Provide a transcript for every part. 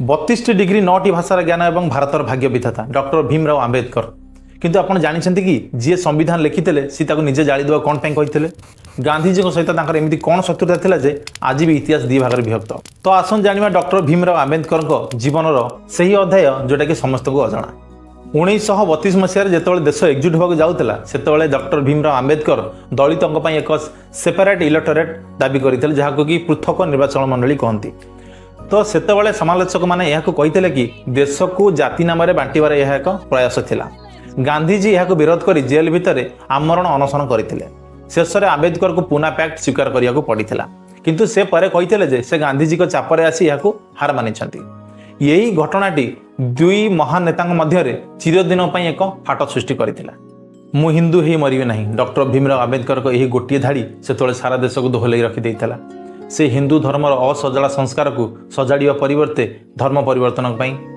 32 degree 9टी भाषार ज्ञान और भारतर भाग्य विधाता डॉक्टर भीमराव आंबेडकर किंतु आपन जानिछन्ति कि जी संविधान लिखिते सी निजे जाली देवा कौन कही गांधीजी सहित एमती कौन शत्रुता थिला जे आज भी इतिहास दी भाग विभक्त। तो आसन जानिबा डॉक्टर भीमराव आंबेडकर जीवनर सही अध्याय जोटा कि समस्त को अजଣା। 1932 मसीह जो देश एकजुट होगा जाऊला से डॉक्टर भीमराव आंबेडकर दलितों एक सेपरेट इलेक्टोरेट दाबी करते जहाँ कि पृथक निर्वाचन मंडली कहती। तो सेतबले समालोचक मैंने यह कहते कि देश को जाति नाम बांटिबार यह एक प्रयास थिला। गांधीजी यह विरोध कर जेल भितर आमरण अनशन करते। शेष में आंबेडकर को पुना पैक्ट स्वीकार करने को पड़ा किंतु से परे कहते से गांधीजी को चापरे आसी यह हार मानिछन्ति। यही घटनाटी दुई महान नेता मध्य चिरदिन एक फाट सृष्टि करथिला। मु हिंदू ही मरिबे नहीं डॉक्टर भीमराव आंबेडकर को यही गोटे धाड़ी से सारा देश को दोहलई रखिदेला। से हिंदू धर्मर असजड़ा संस्कार को सजाड़ा परिवर्ते धर्म परिवर्तन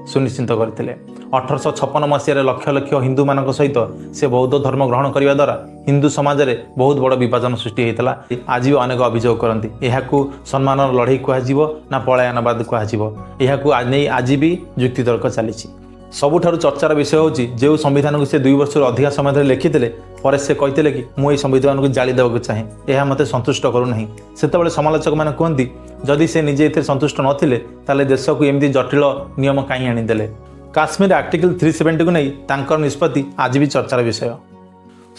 सुनिश्चित करते। 1856 मसीह लक्ष लक्ष हिंदू मान सहित से बौद्ध धर्म ग्रहण करने द्वारा हिंदू समाज में बहुत बड़ विभाजन सृष्टि होता। आज भी अनेक अभियोग करती यह सम्मान लड़ई कह ना पलायनवाद कह आज भी युक्तितर्क चली। सबुठारु चर्चार विषय होची जो संविधान को से 2 वर्ष अधिक समय लिखिते पर से कहते कि मुझे संविधान को जाली देवाक चाहे यह मत संतुष्ट करूना। से समालोचक मैंने कहती जदि से निजे ए संतुष्ट नथिले ताले देश को एमती जटिल नियम कहीं आनीदे। काश्मीर आर्टिकल 370 को नहीं तांकर निष्पत्ति आज भी चर्चार विषय।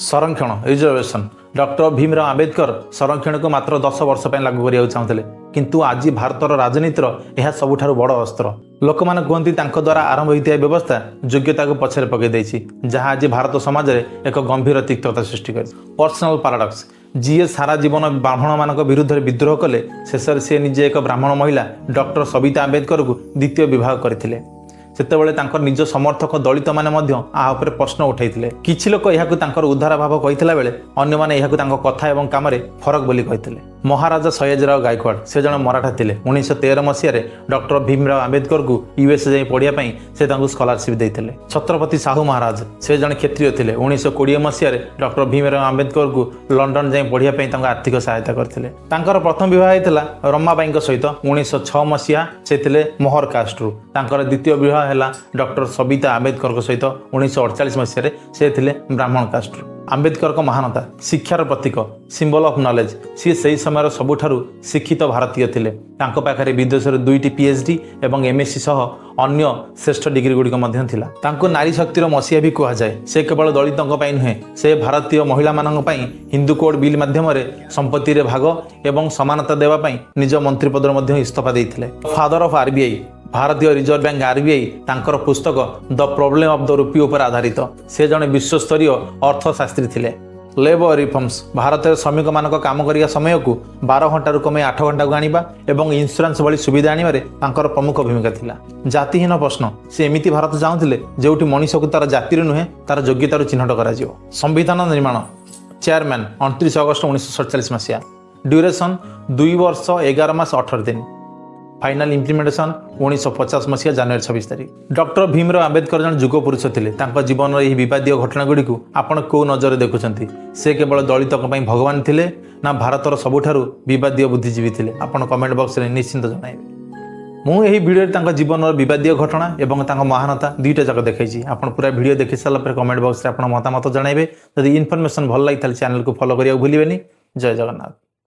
संरक्षण रिजर्वेशन डॉक्टर भीमराव आंबेडकर संरक्षण को मात्र 10 वर्ष लागू करने चाहते किंतु आज भारतर राजनीतिर यह सबुठारु बड़ अस्त्र। लोक मैंने कहती द्वारा आरंभ होता व्यवस्था योग्यता को पछरे पकई जहाँ आज भारत समाज में एक गंभीर तिक्तता सृष्टि कर। पर्सनाल पैराडॉक्स जी सारा जीवन ब्राह्मण मान विरुद्ध विद्रोह कले शेष से निजे एक ब्राह्मण महिला डॉक्टर सविता आंबेडकर को द्वितीय विवाह करते। सेतेबेले तांकर निज समर्थक दलित माने मध्य आ उपरे प्रश्न उठाइथिले। किछि लोक एहाकु तांकर उद्धार भाव कहिथिला बेले अन्य माने एहाकु तांकर कथा एवं काम रे फरक बोली कहिथिले। महाराजा सयाजीराव गायकवाड़ से जन मराठा थिले। 1913 मसीह डॉक्टर भीमराव आंबेडकर को यूएस जाई पढ़िया पई से तांको स्कॉलरशिप देइथिले। छत्रपति साहू महाराज से जन क्षत्रिय थिले। 1920 मसीह डॉक्टर भीमराव आंबेडकर को लंडन जाई पढ़िया पई तांको आर्थिक सहायता करथिले। तांकर प्रथम विवाह हेतिला रमाबाई सहित 1906 मसीहा से थिले मोहर कास्टरू। तांकर द्वितीय विवाह है डॉक्टर सविता आंबेडकर सहित 1948 मसीह से थिले ब्राह्मण कास्ट। आंबेडकर को महानता शिक्षार प्रतीक सिंबल ऑफ नॉलेज सी सही समय सबुठारु शिक्षित भारतीय थिले। तांको पाखरे विदेश 2टी पीएचडी एवं एमएससी सह अन्य श्रेष्ठ डिग्री गुड़िक थिला। तांको नारी शक्तिर मसीहा भी कह जाए। से केवल दलितों नुहे से भारतीय महिला मानन पई हिंदू कोड बिल माध्यम संपत्ति रे भाग एवं समानता देवाई निज मंत्री पद इस्तीफा देइथिले। फादर ऑफ आरबीआई भारतीय रिजर्व बैंक आरबीआई तांकर पुस्तक the problem of the rupee उपर आधारित। से जने विश्वस्तरीय अर्थशास्त्री थिले। लेबर रिफॉर्म्स भारत में श्रमिक मान काम करिया समय को 12 घंटा कमे 8 घंटा को आनिबा एवं इंश्योरेंस भली सुविधा आनिबारे तांकर प्रमुख भूमिका थिला। जातिहीन प्रश्न से एमिति भारत चाहूले जोटी मनीष को तार जाति नुहे तार योग्यतार चिन्हट करा जिवो। संविधान निर्माण चेयरमैन 29 अगस्त 1947 मसीहा। ड्यूरेशन 2 वर्ष 11 मास 18 दिन। फाइनल इम्प्लीमेंटेशन 1950 मसीहा जनवरी 26 तारीख। डॉक्टर भीमराव आंबेडकर जन युग पुरुष थे। जीवन में यह विवादीय घटना गुड़ी आपण कौ नजर देखुं से केवल दलितों भगवान थे ना भारतर सबुठारु विवादीय बुद्धिजीवी थे। आपण कमेंट बॉक्स में निश्चिंत जन। मुझे भिडियो जीवन विवादीय घटना और महानता दुईटा जाक देखी। आप पूरा भिडियो देखी सारापर कमेंट बॉक्स में मतामत जनइबे। जदि इनफॉरमेशन भल लगी चैनल को फॉलो करिया भूलिबेनी। जय जगन्नाथ।